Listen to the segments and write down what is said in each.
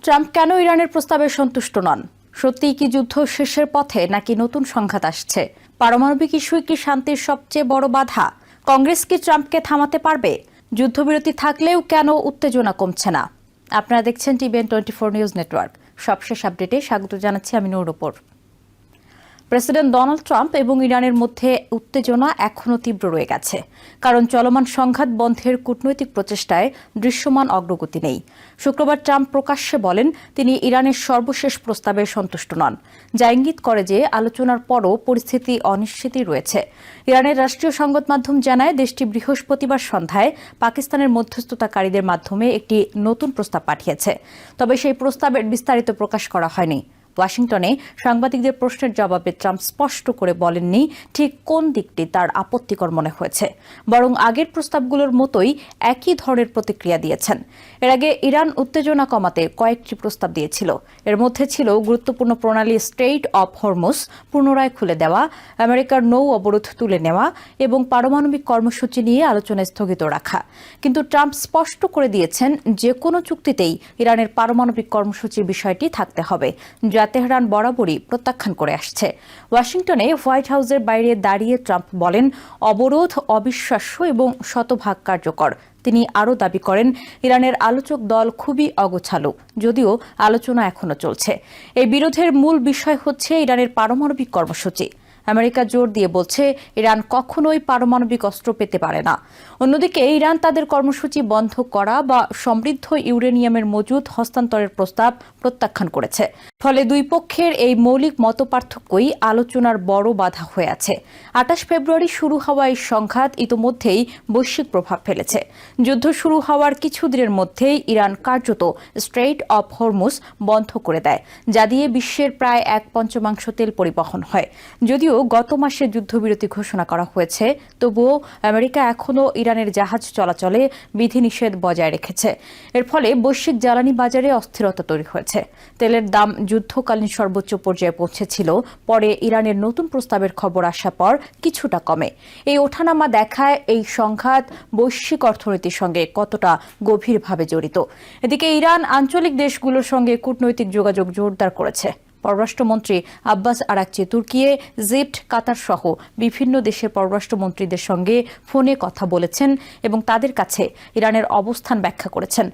Trump কেন ইরানের প্রস্তাবে সন্তুষ্ট নন? সত্যিই কি যুদ্ধ শেষের পথে নাকি নতুন সংঘাত আসছে? পারমাণবিক ইস্যুই কি শান্তির সবচেয়ে বড় বাধা? কংগ্রেস কি ট্রাম্পকে থামাতে পারবে? যুদ্ধবিরতি থাকলেও কেন উত্তেজনা কমছে না? আপনারা দেখছেন টিভিএন 24 নিউজ নেটওয়ার্ক। সবশেষ আপডেটে স্বাগত জানাচ্ছি আমি নূর। প্রেসিডেন্ট ডোনাল্ড ট্রাম্প এবং ইরানের মধ্যে উত্তেজনা এখনও তীব্র রয়ে গেছে, কারণ চলমান সংঘাত বন্ধের কূটনৈতিক প্রচেষ্টায় দৃশ্যমান অগ্রগতি নেই। শুক্রবার ট্রাম্প প্রকাশ্যে বলেন তিনি ইরানের সর্বশেষ প্রস্তাবে সন্তুষ্ট নন, যা ইঙ্গিত করে যে আলোচনার পরও পরিস্থিতি অনিশ্চিতই রয়েছে। ইরানের রাষ্ট্রীয় সংবাদ মাধ্যম জানায় দেশটি বৃহস্পতিবার সন্ধ্যায় পাকিস্তানের মধ্যস্থতাকারীদের মাধ্যমে একটি নতুন প্রস্তাব পাঠিয়েছে, তবে সেই প্রস্তাবের বিস্তারিত প্রকাশ করা হয়নি। ওয়াশিংটনে সাংবাদিকদের প্রশ্নের জবাবে ট্রাম্প স্পষ্ট করে বলেননি ঠিক কোন দিকটি তার আপত্তিকর মনে হয়েছে, বরং আগের প্রস্তাবগুলোর মতোই একই ধরনের প্রতিক্রিয়া দিয়েছেন। এর আগে ইরান উত্তেজনা কমাতে কয়েকটি প্রস্তাব দিয়েছিল। এর মধ্যে ছিল গুরুত্বপূর্ণ প্রণালী স্ট্রেইট অফ হরমুজ পুনরায় খুলে দেওয়া, আমেরিকার নৌ অবরোধ তুলে নেওয়া এবং পারমাণবিক কর্মসূচি নিয়ে আলোচনা স্থগিত রাখা। কিন্তু ট্রাম্প স্পষ্ট করে দিয়েছেন যে কোনো চুক্তিতেই ইরানের পারমাণবিক কর্মসূচির বিষয়টি থাকতে হবে, যা তেহরান বরাবরই প্রত্যাখ্যান করে আসছে। ওয়াশিংটনে হোয়াইট হাউসের বাইরে দাঁড়িয়ে ট্রাম্প বলেন অবরোধ অবিশ্বাস্য এবং শতভাগ কার্যকর। তিনি আরও দাবি করেন ইরানের আলোচক দল খুবই অগোছালো, যদিও আলোচনা এখনো চলছে। এই বিরোধের মূল বিষয় হচ্ছে ইরানের পারমাণবিক কর্মসূচি। আমেরিকা জোর দিয়ে বলছে ইরান কখনোই পারমাণবিক অস্ত্র পেতে পারে না। অন্যদিকে ইরান তাদের কর্মসূচি বন্ধ করা বা সমৃদ্ধ ইউরেনিয়ামের মজুদ হস্তান্তরের প্রস্তাব প্রত্যাখ্যান করেছে। ফলে দুই পক্ষের এই মৌলিক মতপার্থক্যই আলোচনার বড় বাধা হয়ে আছে। 28 ফেব্রুয়ারি শুরু হওয়া এই সংঘাত ইতোমধ্যেই বৈশ্বিক প্রভাব ফেলেছে। যুদ্ধ শুরু হওয়ার কিছুদিনের মধ্যেই ইরান কার্যত স্ট্রেইট অফ হরমুজ বন্ধ করে দেয়, যা দিয়ে বিশ্বের প্রায় 1/5 তেল পরিবহন হয়। যদিও গত মাসে যুদ্ধবিরতি ঘোষণা করা হয়েছে, তবুও আমেরিকা এখনও ইরানের জাহাজ চলাচলে বিধিনিষেধ বজায় রেখেছে। এর ফলে বৈশ্বিক জ্বালানি বাজারে অস্থিরতা তৈরি হয়েছে। তেলের দাম যুদ্ধকালীন সর্বোচ্চ পর্যায়ে পৌঁছেছিল, পরে ইরানের নতুন প্রস্তাবের খবর আসার পর কিছুটা কমে। এই ওঠানামা দেখায় এই সংঘাত বৈশ্বিক অর্থনীতির সঙ্গে কতটা গভীরভাবে জড়িত। এদিকে ইরান আঞ্চলিক দেশগুলোর সঙ্গে কূটনৈতিক যোগাযোগ জোরদার করেছে। পররাষ্ট্রমন্ত্রী আব্বাস আরাকচি তুর্কি, ইজিপ্ট, কাতার সহ বিভিন্ন দেশের পররাষ্ট্রমন্ত্রীদের সঙ্গে ফোনে কথা বলেছেন এবং তাদের কাছে ইরানের অবস্থান ব্যাখ্যা করেছেন।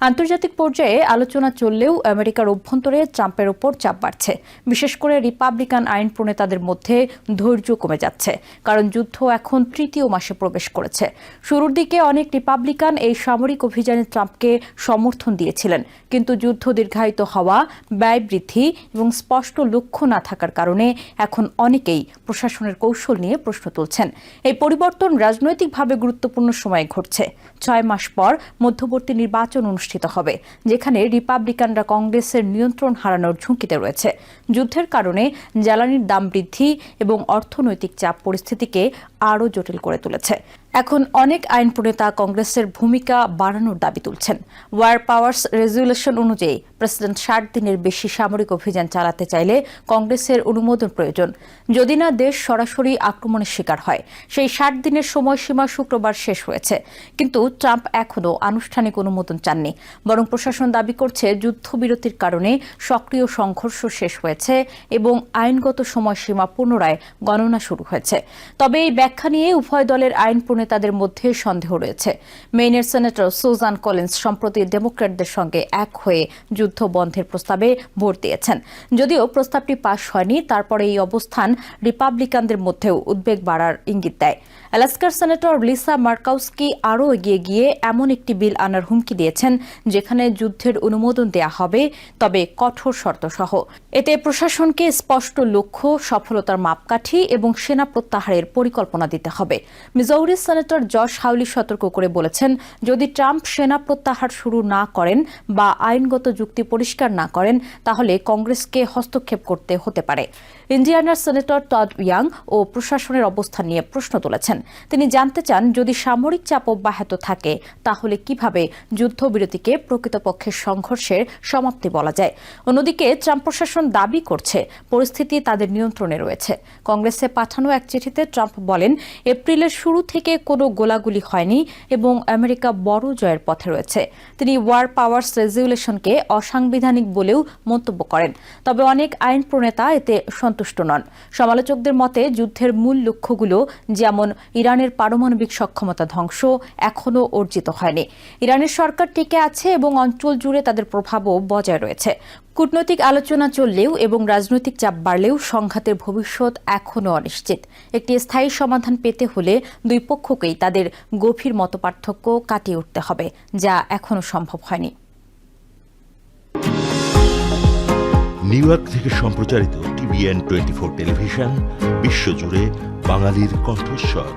আন্তর্জাতিক পর্যায়ে আলোচনা চললেও আমেরিকার অভ্যন্তরে ট্রাম্পের ওপর চাপ বাড়ছে। বিশেষ করে রিপাবলিকান আইন প্রণেতাদের মধ্যে ধৈর্য কমে যাচ্ছে, কারণ যুদ্ধ এখন 3য় মাসে প্রবেশ করেছে। শুরুর দিকে অনেক রিপাবলিকান এই সামরিক অভিযানে ট্রাম্পকে সমর্থন দিয়েছিলেন, কিন্তু যুদ্ধ দীর্ঘায়িত হওয়া, ব্যয় বৃদ্ধি এবং স্পষ্ট লক্ষ্য না থাকার কারণে এখন অনেকেই প্রশাসনের কৌশল নিয়ে প্রশ্ন তুলছেন। এই পরিবর্তন রাজনৈতিকভাবে গুরুত্বপূর্ণ সময়ে ঘটছে। 6 মাস পর মধ্যবর্তী নির্বাচন অনুষ্ঠিত হবে, যেখানে রিপাবলিকানরা কংগ্রেসের নিয়ন্ত্রণ হারানোর ঝুঁকিতে রয়েছে। যুদ্ধের কারণে জ্বালানির দাম বৃদ্ধি এবং অর্থনৈতিক চাপ পরিস্থিতিকে আরও জটিল করে তুলেছে। এখন অনেক আইন প্রণেতা কংগ্রেসের ভূমিকা বাড়ানোর দাবি তুলছেন। ওয়ার পাওয়ার্স রেজুলেশন অনুযায়ী প্রেসিডেন্ট 60 দিনের বেশি সামরিক অভিযান চালাতে চাইলে কংগ্রেসের অনুমোদন প্রয়োজন, যদি না দেশ সরাসরি আক্রমণের শিকার হয়। সেই 60 দিনের সময়সীমা শুক্রবার শেষ হয়েছে, কিন্তু ট্রাম্প এখনও আনুষ্ঠানিক অনুমোদন চাননি। বরং প্রশাসন দাবি করছে যুদ্ধবিরতির কারণে সক্রিয় সংঘর্ষ শেষ হয়েছে এবং আইনগত সময়সীমা পুনরায় গণনা শুরু হয়েছে। তবে এই ব্যাখ্যা নিয়ে উভয় দলের আইন তাদের মধ্যে সন্দেহ রয়েছে। মেইনের সেনেটর সুজান কলিন্স সম্প্রতি ডেমোক্র্যাটদের সঙ্গে এক হয়ে যুদ্ধ বন্ধের প্রস্তাবে ভোট দিয়েছেন। যদিও প্রস্তাবটি পাশ হয়নি, তারপরে এই অবস্থান রিপাবলিকানদের মধ্যেও উদ্বেগ বাড়ার ইঙ্গিত দেয়। আলাস্কার সেনেটর লিসা মার্কাউস্কি আরও এগিয়ে গিয়ে এমন একটি বিল আনার হুমকি দিয়েছেন যেখানে যুদ্ধের অনুমোদন দেয়া হবে, তবে কঠোর শর্ত সহ। এতে প্রশাসনকে স্পষ্ট লক্ষ্য, সফলতার মাপকাঠি এবং সেনা প্রত্যাহারের পরিকল্পনা দিতে হবে। মিজৌরি সেনেটর জশ হাউলি সতর্ক করে বলেছেন, যদি ট্রাম্প সেনা প্রত্যাহার শুরু না করেন বা আইনগত যুক্তি পরিষ্কার না করেন, তাহলে কংগ্রেসকে হস্তক্ষেপ করতে হতে পারে। ইন্ডিয়ানার সেনেটর টড ইয়াং ও প্রশাসনের অবস্থান নিয়ে প্রশ্ন তুলেছেন। তিনি জানতে চান, যদি সামরিক চাপ অব্যাহত থাকে তাহলে কিভাবে যুদ্ধবিরতিকে প্রকৃতপক্ষে সংঘর্ষের সমাপ্তি বলা যায়। অন্যদিকে ট্রাম্প প্রশাসন দাবি করছে পরিস্থিতি তাদের নিয়ন্ত্রণে রয়েছে। কংগ্রেসে পাঠানো এক চিঠিতে ট্রাম্প বলেন, এপ্রিলের শুরু থেকে কোনো গোলাগুলি হয়নি এবং আমেরিকা বড় জয়ের পথে রয়েছে। তিনি ওয়ার পাওয়ার্স রেজুলেশনকে অসাংবিধানিক বলেও মন্তব্য করেন। তবে অনেক আইন প্রণেতা এতে সন্তুষ্ট নন। সমালোচকদের মতে যুদ্ধের মূল লক্ষ্যগুলো, যেমন ইরানের পারমাণবিক সক্ষমতা ধ্বংস, এখনও অর্জিত হয়নি। ইরানের সরকার টিকে আছে এবং অঞ্চল জুড়ে তাদের প্রভাবও বজায় রয়েছে। কূটনৈতিক আলোচনা চললেও এবং রাজনৈতিক চাপ বাড়লেও সংঘাতের ভবিষ্যৎ এখনও অনিশ্চিত। একটি স্থায়ী সমাধান পেতে হলে দুই পক্ষকেই তাদের গভীর মতপার্থক্য কাটিয়ে উঠতে হবে, যা এখনও সম্ভব হয়নি। নিউ ইয়র্ক থেকে সম্প্রচারিত TVN 24 টেলিভিশন বিশ্বজুড়ে বাঙালির কণ্ঠস্বর।